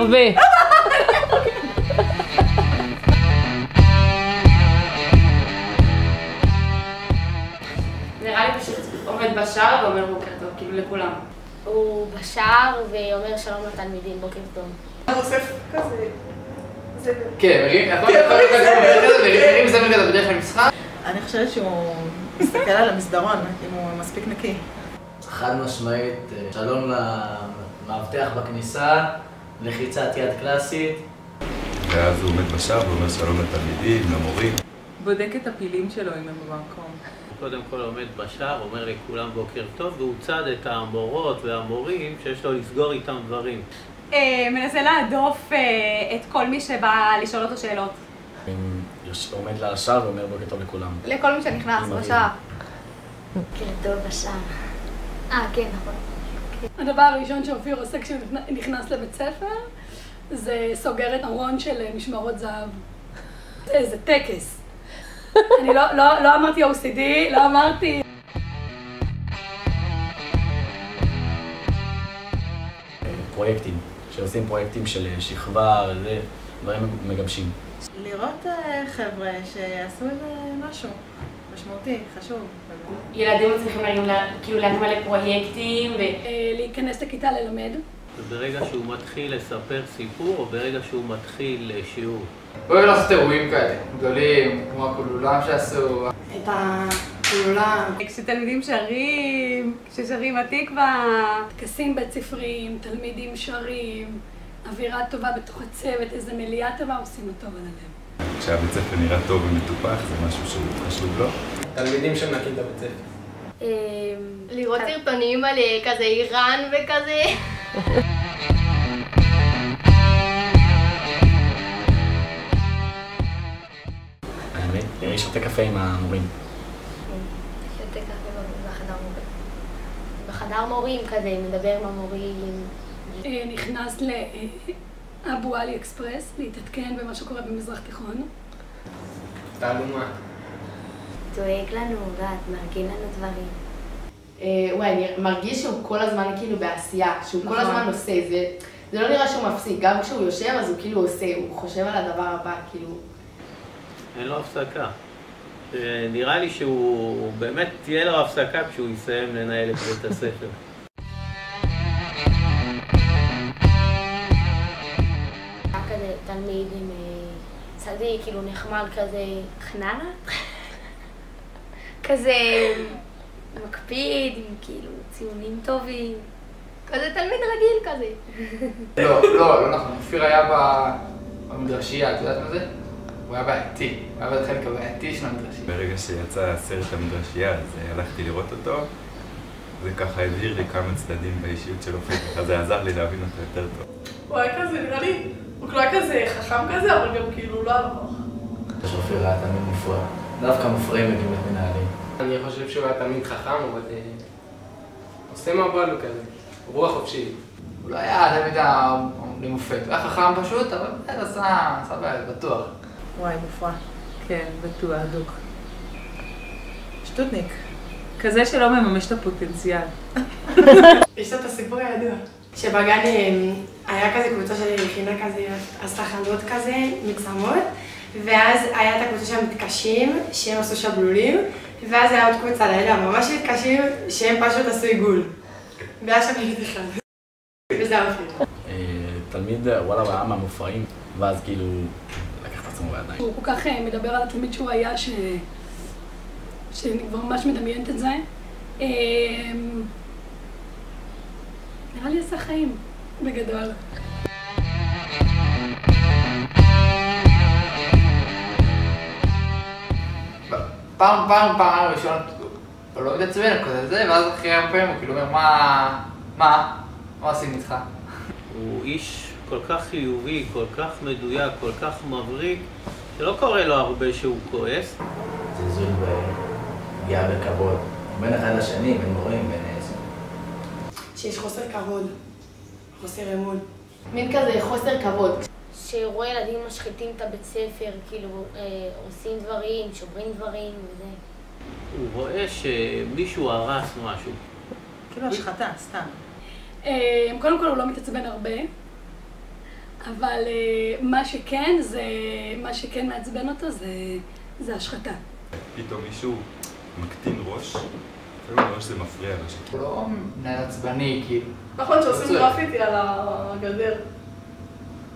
ו... נראה לי פשוט עומד בשער ואומר בוקר טוב, כאילו לכולם. הוא בשער ואומר שלום לתלמידים, בוקר טוב. אוסף כזה... כן, מרים זמר כזה בדרך כלל משחק. אני חושבת שהוא מסתכל על המסדרון, אם הוא מספיק נקי. חד משמעית, שלום למאבטח בכניסה, לחיצת יד קלאסית. ואז הוא עומד בשער ואומר שלום לתלמידים, למורים. בודק את הפילים שלו אם הם במקום. קודם כל עומד בשער, אומר לכולם בוקר טוב, והוא צד את המורות והמורים שיש לו לסגור איתם דברים. מנסה להדוף את כל מי שבא לשאול אותו שאלות. עומד על השער ואומר בוקר טוב לכולם. לכל מי שנכנס בשער. בוקר טוב בשער. כן, נכון. הדבר הראשון שאופיר עושה כשהוא נכנס לבית ספר זה סוגר את ארון של משמרות זהב. זה טקס. אני לא אמרתי OCD, לא אמרתי... פרויקטים, שעושים פרויקטים של שכבה, דברים מגבשים. לראות חבר'ה שיעשו איזה משהו משמעותי, חשוב. ילדים צריכים כאילו להתמלא פרויקטים להיכנס לכיתה ללמד. וברגע שהוא מתחיל לספר סיפור, או ברגע שהוא מתחיל שיעור. בואו לעשות אירועים כאלה, גדולים, כמו הכולולם שעשו. את הכולולם. כשתלמידים שרים, כששרים התקווה. טקסים בית ספריים, תלמידים שרים, אווירה טובה בתוך הצוות, איזה מליאה טובה עושים לו טוב על הלב. כשהבית ספר נראה טוב ומטופח זה משהו שהוא חשוב לו. תלמידים שמנקים את הבית ספר. לראות סרטונים על כזה איראן וכזה. האמת, אני שותה קפה עם המורים. שותה קפה בחדר מורים. בחדר מורים כזה, מדבר עם המורים. נכנס לאבו עלי אקספרס, להתעדכן במה שקורה במזרח תיכון. תעלומה. דואג לנו, מארגן לנו דברים. וואי, אני מרגיש שהוא כל הזמן כאילו בעשייה, שהוא כל הזמן עושה, זה לא נראה שהוא מפסיק, גם כשהוא יושב אז הוא כאילו עושה, הוא חושב על הדבר הבא, כאילו... אין לו הפסקה. נראה לי שהוא באמת תהיה לו הפסקה כשהוא יסיים לנהל את בית הספר. כזה תלמיד עם צדיק, כאילו נחמד כזה, חננה? כזה מקפיד, עם כאילו ציונים טובים. כזה תלמיד רגיל כזה. לא נכון, אופיר היה במדרשייה, את יודעת מה זה? הוא היה בעייתי, הוא היה בחלק הבעייתי של המדרשייה. ברגע שיצא סרט המדרשייה, אז הלכתי לראות אותו, זה ככה הבהיר לי כמה צדדים באישיות של אופיר, ככה זה עזר לי להבין אותו יותר טוב. הוא היה כזה, נראה לי, הוא היה כזה חכם כזה, אבל גם כאילו לא על המוח. אופיר היה תמיד מופרע, דווקא מופרעים מגיעים למנהלים. אני חושב שהוא היה תמיד חכם, אבל עושה מה בא לו כזה, רוח חופשית. הוא לא היה תמיד למופת, הוא היה חכם פשוט, אבל עשה בטוח. וואי, מופרע. כן, בטוח. הדוק. שטוטניק. כזה שלא מממש את הפוטנציאל. יש לו את הסיפור הידוע. שבגן היה כזה קבוצה של יחינה כזה, עשתה חנות כזה, מקסמות, ואז היה את הקבוצה של המתקשים, שהם עשו שבלולים, ואז היה עוד קבוצה לילה, ממש מתקשים, שהם פשוט עשו עיגול. והיה שם ילד אחד. וזה היה אופיר. תלמיד, וואלה, הוא היה מהמופרעים, ואז כאילו לקח את עצמו בידיים. הוא כל כך מדבר על התלמיד שהוא היה, שאני כבר ממש מדמיינת את זה. נראה לי עשה חיים, בגדול. פעם ראשונה, הוא לא מתעצבן כזה זה, ואז אחרי הרבה פעמים הוא כאילו אומר, מה עושים איתך? הוא איש כל כך חיובי, כל כך מדויק, כל כך מבריק, שלא קורה לו הרבה שהוא כועס. זלזול בפגיעה בכבוד, בין אחד לשני, בין מורים, בין איזה. שיש חוסר כבוד, חוסר אמון. מין כזה חוסר כבוד. שרואה ילדים משחיתים את הבית ספר, כאילו עושים דברים, שוברים דברים וזה. הוא רואה שמישהו הרס משהו. כאילו השחתה, סתם. קודם כל הוא לא מתעצבן הרבה. אבל מה שכן מעצבן אותו זה השחתה. פתאום מישהו מקטין ראש, אפילו ראש זה מפריע לו. הוא לא מנהל עצבני, כאילו. נכון שעושים גרפיטי על הגדר.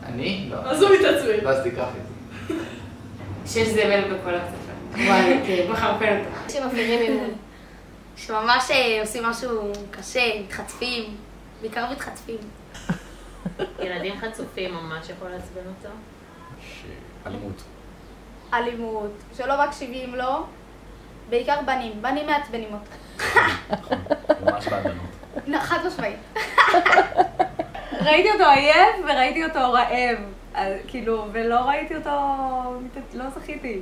אני? לא. אז הוא מתעצבן. לא עשיתי גרפיטי. שיש זבל בכל הספר. וואי, כן, מחרפן אותה. שמפריעים אימון. שממש עושים משהו קשה, מתחצפים, בעיקר מתחצפים. ילדים חצופים ממש יכול לעצבן אותו. אלימות. אלימות, שלא מקשיבים לו, בעיקר בנים מעצבנים אותו. ממש בעדנות. חד משמעית. ראיתי אותו עייף וראיתי אותו רעב, כאילו, ולא ראיתי אותו, לא זכיתי.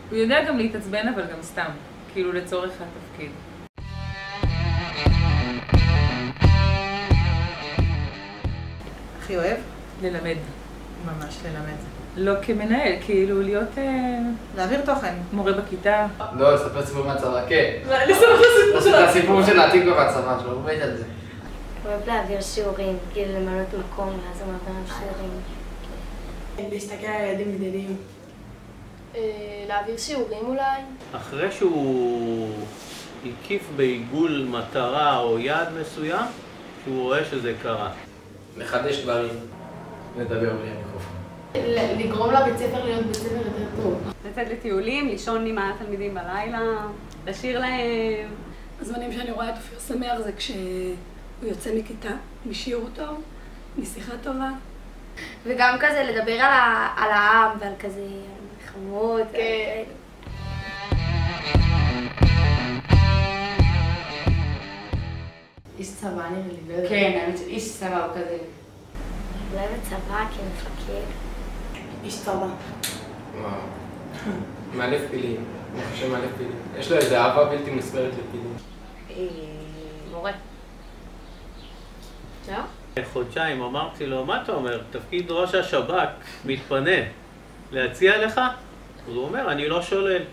הוא יודע גם להתעצבן, אבל גם סתם, כאילו לצורך התפקיד. הכי אוהב? ללמד. ממש ללמד. לא כמנהל, כאילו להיות... להעביר תוכן. מורה בכיתה. לא, לספר סיפור מהצבא, כן. לספר את הסיפור של העתיקו מהצבא שלו, הוא מת על זה. הוא אוהב להעביר שיעורים, כאילו למנות מקום, ואז הוא מעביר על שיעורים. להסתכל על ילדים גדלים. להעביר שיעורים אולי. אחרי שהוא הקיף בעיגול מטרה או יעד מסוים, שהוא רואה שזה קרה. לחדש דברים. לדבר בלי המיקרופון. לגרום לבית ספר להיות בית ספר יותר טוב. לצאת לטיולים, לישון עם התלמידים בלילה, לשיר להם. הזמנים שאני רואה את אופיר שמח זה כשהוא יוצא מכיתה, משיעור טוב, משיחה טובה. וגם כזה לדבר על העם ועל כזה מלחמות. כן. איש צבא נראה לי. כן, האמת שאיש צבא הוא כזה. אולי בצבא כמפקד. איש צבא. וואו. מאלף פילים. אני חושב מאלף פילים. יש לו איזו אהבה בלתי מוסברת לפילים. מורה. זהו? חודשיים אמרתי לו, מה אתה אומר? תפקיד ראש השב"כ מתפנה. להציע לך? אז הוא אומר, אני לא שולל.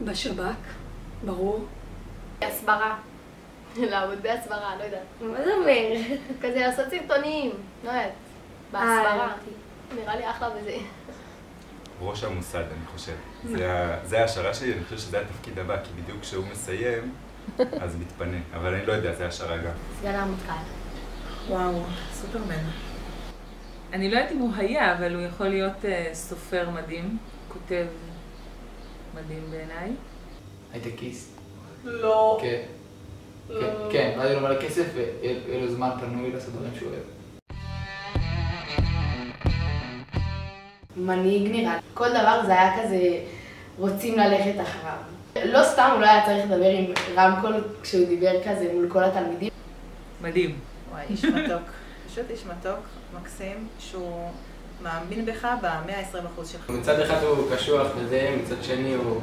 בשב"כ, ברור. הסברה. לעבוד בהסברה, לא יודעת. מה זה אומר? כזה לעשות סרטונים, לא יודעת. בהסברה. נראה לי אחלה בזה. ראש המוסד, אני חושב. זה ההשערה שלי, אני חושב שזה התפקיד הבא, כי בדיוק כשהוא מסיים, אז מתפנה. אבל אני לא יודע, זה השערה גם. סגן המטכ"ל. וואו, סופרמן. אני לא יודעת אם הוא היה, אבל הוא יכול להיות סופר מדהים, כותב מדהים בעיניי. הייטקיסט. לא. כן. כן, ואז יהיה לו מלא כסף ויהיה לו זמן פנוי לעשות דברים שהוא אוהב. מנהיג נראה. כל דבר זה היה כזה, רוצים ללכת אחריו. לא סתם הוא לא היה צריך לדבר עם רמקול כשהוא דיבר כזה מול כל התלמידים. מדהים. וואי, איש מתוק. פשוט איש מתוק, מקסים, שהוא מאמין בך ב-120% שלך. מצד אחד הוא קשוח וזה, מצד שני הוא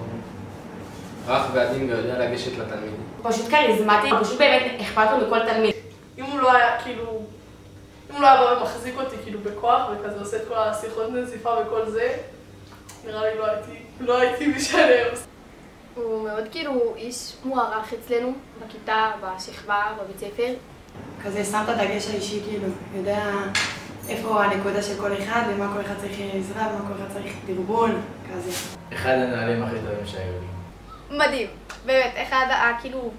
רך ועדין ויודע לגשת לתלמידים. פשוט כריזמטי, פשוט באמת אכפת לו מכל תלמיד. אם הוא לא היה כאילו, אם הוא לא היה בא ומחזיק אותי כאילו בכוח וכזה עושה את כל השיחות נזיפה וכל זה, נראה לי לא הייתי משלם. הוא מאוד כאילו איש מוערך אצלנו, בכיתה, בשכבה, בבית ספר. כזה שם את הדגש האישי, כאילו, יודע איפה הנקודה של כל אחד ומה כל אחד צריך עזרה ומה כל אחד צריך דרבון, כזה. אחד הנהלים הכי טובים שהיו לי. מדהים, באמת, אחד כאילו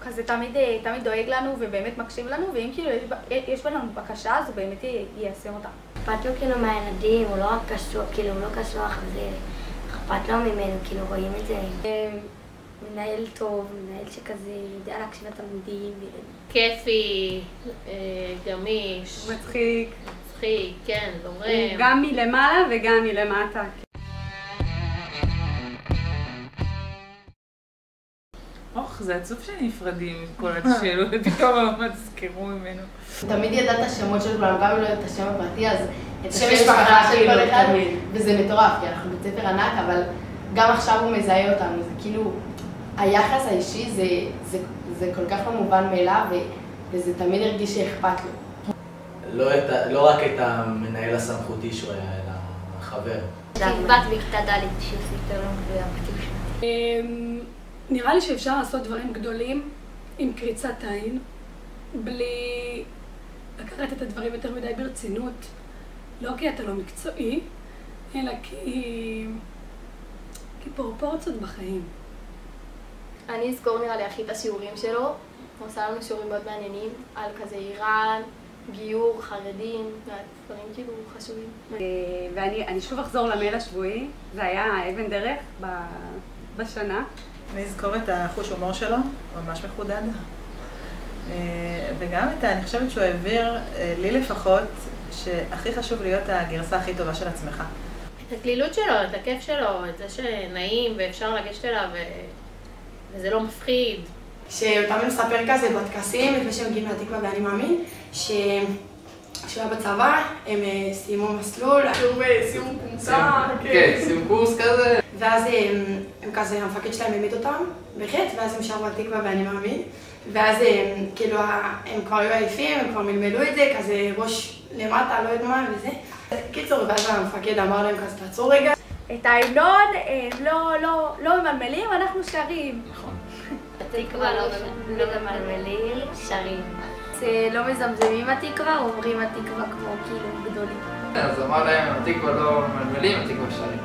כזה תמיד דואג לנו ובאמת מקשיב לנו, ואם כאילו יש לנו בקשה אז הוא באמת יישם אותה. אכפת לו כאילו מהילדים, הוא לא רק קשוח, כאילו הוא לא קשוח, זה אכפת לו ממנו, כאילו רואים את זה. מנהל טוב, מנהל שכזה יודע להקשיב לתלמידים. כיפי, גמיש. מצחיק. מצחיק, כן, זורם. גם מלמעלה וגם מלמטה. זה עצוב שנפרדים עם כל השאלות, ופתאום לא תזכרו ממנו. תמיד ידע את השמות של כולם, גם אם לא את השם הפרטי, אז את השם משפחה של כל אחד, וזה מטורף, כי אנחנו בית ספר ענק, אבל גם עכשיו הוא מזהה אותנו, זה כאילו, היחס האישי זה כל כך לא מובן מאליו, וזה תמיד הרגיש שאכפת לו. לא רק את המנהל הסמכותי שהוא היה, אלא החבר. בת בכיתה ד' שעושה יותר לא מדויק. נראה לי שאפשר לעשות דברים גדולים עם קריצת עין, בלי לקחת את הדברים יותר מדי ברצינות, לא כי אתה לא מקצועי, אלא כי פרופורציות בחיים. אני אזכור נראה לי הכי את השיעורים שלו. הוא עושה לנו שיעורים מאוד מעניינים על כזה איראן, גיור, חרדים, דברים כאילו חשובים. ואני שוב אחזור למייל השבועי, זה היה אבן דרך בשנה. אני אזכור את החוש הומור שלו, ממש מחודד. וגם אני חושבת שהוא העביר, לי לפחות, שהכי חשוב להיות הגרסה הכי טובה של עצמך. את הקלילות שלו, את הכיף שלו, את זה שנעים ואפשר לגשת אליו וזה לא מפחיד. שאותם מספר כזה בטקסים, לפני שהם מגיעים מהתקווה ואני מאמין, שהוא היה בצבא, הם סיימו מסלול. סיימו קומסה. כן, סיימו קורס כזה. ואז הם כזה, המפקד שלהם העמיד אותם בחטא, ואז הם שרו התקווה ואני מאמין. ואז כאילו הם כבר היו עייפים, הם כבר מלמדו את זה, כזה ראש למטה, לא יודע מה וזה. קיצור, ואז המפקד אמר להם כזה, תעצור רגע. את ההמנון לא ממלמלים, אנחנו שרים. נכון. התקווה לא ממלמלים, שרים. לא מזמזמים התקווה, אומרים התקווה כמו כאילו גדולים. אז אמר להם, התקווה לא ממלמלים, התקווה שרים.